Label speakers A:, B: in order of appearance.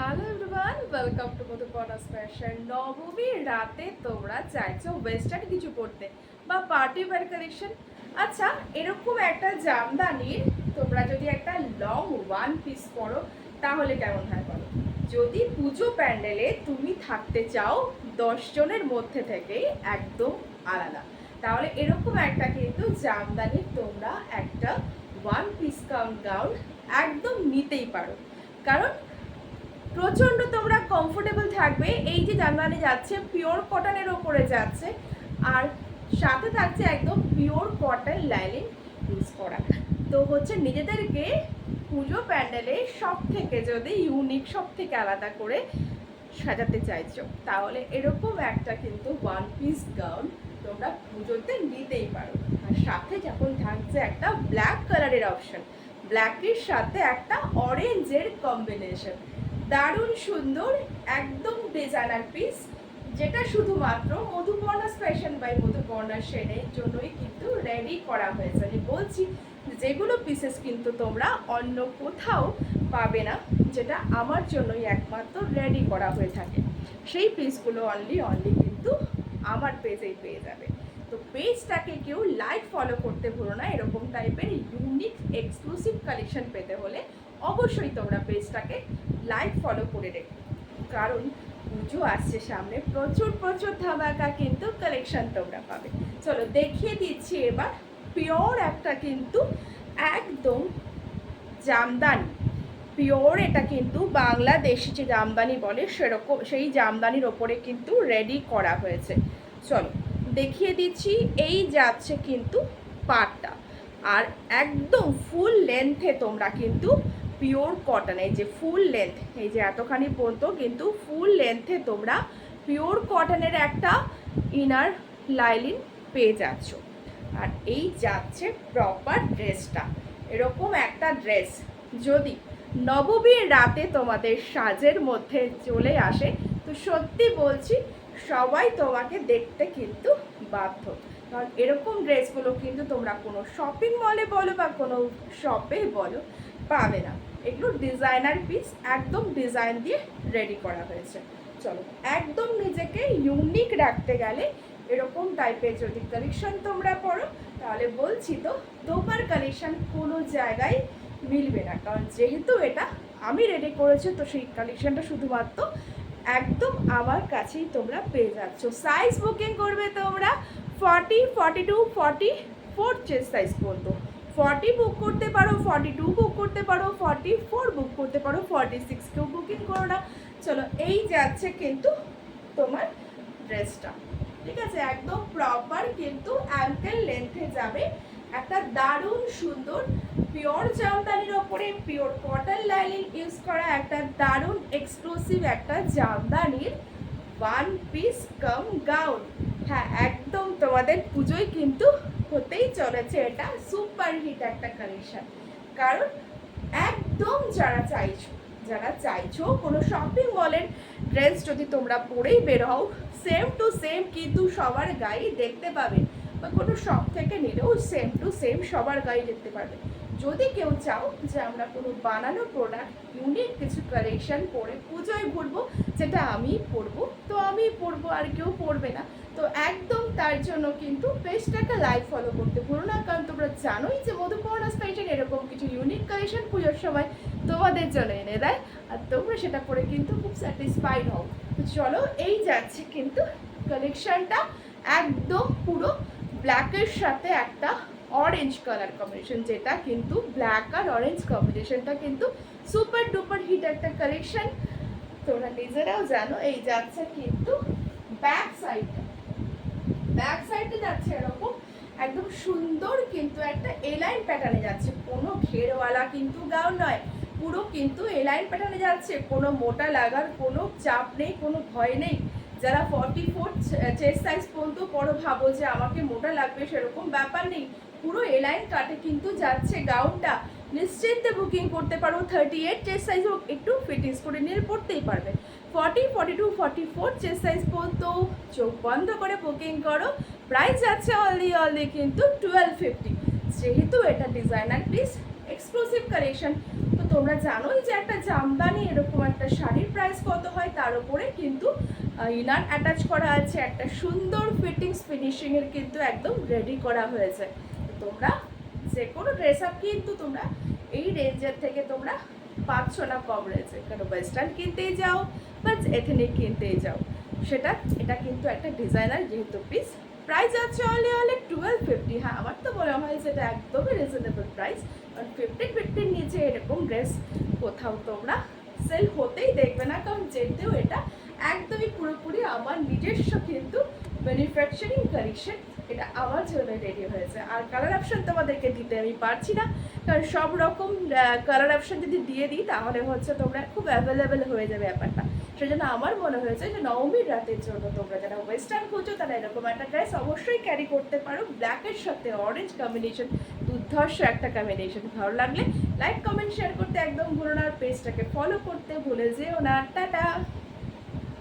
A: Hello everyone, welcome to Madhuparna's fashion. নবমীর রাতে তোমরা চাইছো ওয়েস্টার্ন কিছু পরতে বা পার্টি ওয়্যার কালেকশন। আচ্ছা, এরকম একটা জামদানির তোমরা যদি একটা লং ওয়ান পিস পরো তাহলে কেমন হয় বলো? যদি পুজো প্যান্ডেলে তুমি থাকতে চাও 10 জনের মধ্যে থেকে একদম আলাদা, তাহলে এরকম একটা কিন্তু জামদানির তোমরা একটা ওয়ান পিস কাম গাউন একদম নিতেই পারো। কারণ প্রচণ্ড তোমরা কমফোর্টেবল থাকবে। এই যে জামদানি যাচ্ছে পিওর কটনের ওপরে যাচ্ছে, আর সাথে থাকছে একদম পিওর কটন লাইনিং ইউজ করা। তো হচ্ছে নিজেদেরকে পুজো প্যান্ডেলে সব থেকে যদি ইউনিক, সব থেকে আলাদা করে সাজাতে চাইছো তাহলে এরকম একটা কিন্তু ওয়ান পিস গাউন তোমরা পুজোতে নিতেই পারো। আর সাথে যখন থাকছে একটা ব্ল্যাক কালারের অপশন, ব্ল্যাকের সাথে একটা অরেঞ্জের কম্বিনেশন, দারুণ সুন্দর একদম ডিজাইনার পিস, যেটা শুধুমাত্র মধুপর্ণাস ফ্যাশন বাই মধুপর্ণা সেনের জন্যই কিন্তু রেডি করা হয়েছে। আমি বলছি যেগুলো পিসেস কিন্তু তোমরা অন্য কোথাও পাবে না, যেটা আমার জন্যই একমাত্র রেডি করা হয়ে থাকে, সেই পিসগুলো অনলি কিন্তু আমার পেজেই পেয়ে যাবে। তো পেজটাকে কেউ লাইক ফলো করতে ভুলো না। এরকম টাইপের ইউনিক এক্সক্লুসিভ কালেকশন পেতে হলে অবশ্যই তোমরা পেজটাকে লাইক ফলো করে রেখো, কারণ পুজো আসছে সামনে, প্রচুর প্রচুর ধামাকা কিন্তু কালেকশন তোমরা পাবে। চলো দেখিয়ে দিচ্ছি এবার পিওর একটা কিন্তু একদম জামদানি, পিওর এটা কিন্তু বাংলাদেশি যে জামদানি বলে সেরকম, সেই জামদানির ওপরে কিন্তু রেডি করা হয়েছে। চলো দেখিয়ে দিচ্ছি। এই যাচ্ছে কিন্তু পাটটা, আর একদম ফুল লেন্থে তোমরা কিন্তু পিওর কটন, এই যে ফুল লেন্থ, এই যে এতখানি পর্যন্ত কিন্তু ফুল লেন্থে তোমরা পিওর কটনের একটা ইনার লাইনিং পেয়ে যাচ্ছ। আর এই যাচ্ছে প্রপার ড্রেসটা, এরকম একটা ড্রেস যদি নবমীর রাতে তোমাদের সাজের মধ্যে চলে আসে তো সত্যি বলছি সবাই তোমাকে দেখতে কিন্তু বাধ্য। কারণ এরকম ড্রেসগুলো কিন্তু তোমরা কোনো শপিং মলে বলো বা কোনো শপে বলো পাবে না। এগুলো ডিজাইনার পিস, একদম ডিজাইন দিয়ে রেডি করা হয়েছে। চলো একদম নিজেকে ইউনিক রাখতে গেলে এরকম টাইপের যদি কালেকশন তোমরা পড়ো তাহলে বলছি তো তোমার কালেকশন কোনো জায়গায় মিলবে না। কারণ যেহেতু এটা আমি রেডি করেছি তো সেই কালেকশনটা শুধুমাত্র একদম আমার কাছেই তোমরা পেয়ে যাচ্ছ। সাইজ বুকিং করবে তোমরা 40, 42, 44 চেস্ট সাইজ পর্যন্ত। 40 বুক করতে পারো, 42 বুক করতে পারো, 44 বুক করতে পারো, 46 কেউ বুকিং করো না। চলো এই যাচ্ছে কিন্তু তোমার ড্রেসটা, ঠিক আছে, একদম প্রপার কিন্তু অ্যাঙ্কেল লেন্থে যাবে। একটা দারুণ সুন্দর পিওর জামদানির ওপরে পিওর কটন লাইনিং ইউজ করা একটা দারুণ এক্সক্লুসিভ একটা জামদানির ওয়ান পিস কাম গাউন। হ্যাঁ, একদম তোমাদের পুজোয় কিন্তু হতেই চলেছে এটা সুপার হিট একটা কালেকশন। কারণ একদম যারা চাইছো কোনো শপিং মলের ড্রেস যদি তোমরা পরেই বের হও সেম টু সেম কিন্তু সবার গায়ে দেখতে পাবে, বা কোনো শপ থেকে নিলেও সেম টু সেম সবার গায়ে দেখতে পাবে। যদি কেউ চাও যে আমরা কোনো বানানো প্রোডাক্ট ইউনিক কিছু কালেকশন পরে পুজোয় ঘুরবো, যেটা আমি পরবো, তো আমি পরবো আর কেউ পরবে না, তো একদম তার জন্য কিন্তু পেজটাকে লাইক ফলো করতে ভুলো না। কারণ তোমরা জানোই যে মধুপর্ণাস ফ্যাশন এরকম কিছু ইউনিক কালেকশন পুজোর সময় তোমাদের জন্য এনে দেয়, আর তোমরা সেটা পরে কিন্তু খুব স্যাটিসফাইড হও। তো চলো এই যাচ্ছে কিন্তু কালেকশনটা একদম পুরো ব্ল্যাকের সাথে একটা অরেঞ্জ কালার কম্বিনেশন, যেটা কিন্তু ব্ল্যাক আর অরেঞ্জ কম্বিনেশনটা কিন্তু সুপার ডুপার হিট একটা কালেকশন, তোমরা নিজেরাও জানো। এই যাচ্ছে কিন্তু ব্যাক সাইডে যাচ্ছে এরকম একদম সুন্দর কিন্তু একটা এলাইন প্যাটার্নে যাচ্ছে, কোনো ঘেরওয়ালা কিন্তু গাউন নয়, পুরো কিন্তু এলাইন প্যাটার্নে যাচ্ছে, কোনো মোটা লাগার কোনো চাপ নেই, কোনো ভয় নেই। যারা 44 চেস্ট সাইজ পর্যন্ত পরো ভাবো যে আমাকে মোটা লাগবে, সেরকম ব্যাপার নেই, পুরো এলাইন কাটে কিন্তু যাচ্ছে গাউনটা, নিশ্চিন্তে বুকিং করতে পারো। 38 চেস্ট সাইজ হোক একটু ফিটিংস করে নিয়ে পড়তেই পারবে। 40, 42, 44 চেস্ট সাইজ পর্যন্ত চোখ বন্ধ করে বুকিং করো। প্রাইস যাচ্ছে অলরেডি কিন্তু 1250। যেহেতু এটা ডিজাইনার পিস এক্সক্লুসিভ কালেকশন, তো তোমরা জানোই যে একটা জামদানি এরকম একটা শাড়ির প্রাইস কত হয়, তার উপরে কিন্তু ইনার অ্যাটাচ করা আছে, একটা সুন্দর ফিটিংস ফিনিশিংয়ের কিন্তু একদম রেডি করা হয়েছে। তোমরা যে কোনো ড্রেস আপ কিন্তু তোমরা এই রেঞ্জের থেকে তোমরা পাচ্ছ না কম রেঞ্জে, কারণ ওয়েস্টার্ন কিনতেই যাও বা এথেনিক কিনতেই যাও, সেটা এটা কিন্তু একটা ডিজাইনার যেহেতু পিস। প্রাইস আছে অনলি 1250। হ্যাঁ, আমার তো মনে হয় যে এটা একদমই রিজনেবল প্রাইস, কারণ 15 নিচে এরকম ড্রেস কোথাও তোমরা সেল হতেই দেখবে না, কারণ যেতেও এটা একদমই পুরোপুরি আমার নিজস্ব কিন্তু ম্যানুফ্যাকচারিং কালেকশন, এটা আমার জন্য রেডি হয়েছে। আর কালার অপশন তোমাদেরকে দিতে আমি পারছি না, কারণ সব রকম কালার অপশন যদি দিয়ে দিই তাহলে হচ্ছে তোমরা খুব অ্যাভেলেবেল হয়ে যাবে ব্যাপারটা। সেজন্য আমার মনে হয়েছে যে নবমীর রাতের জন্য তোমরা যারা ওয়েস্টার্ন খুঁজো তারা এরকম একটা ড্রেস অবশ্যই ক্যারি করতে পারো। ব্ল্যাকের সাথে অরেঞ্জ কম্বিনেশন, দুর্ধর্ষ একটা কম্বিনেশন। ভালো লাগলে লাইক কমেন্ট শেয়ার করতে একদম ভুলো না, পেজটাকে ফলো করতে ভুলে যেও না। টাটা।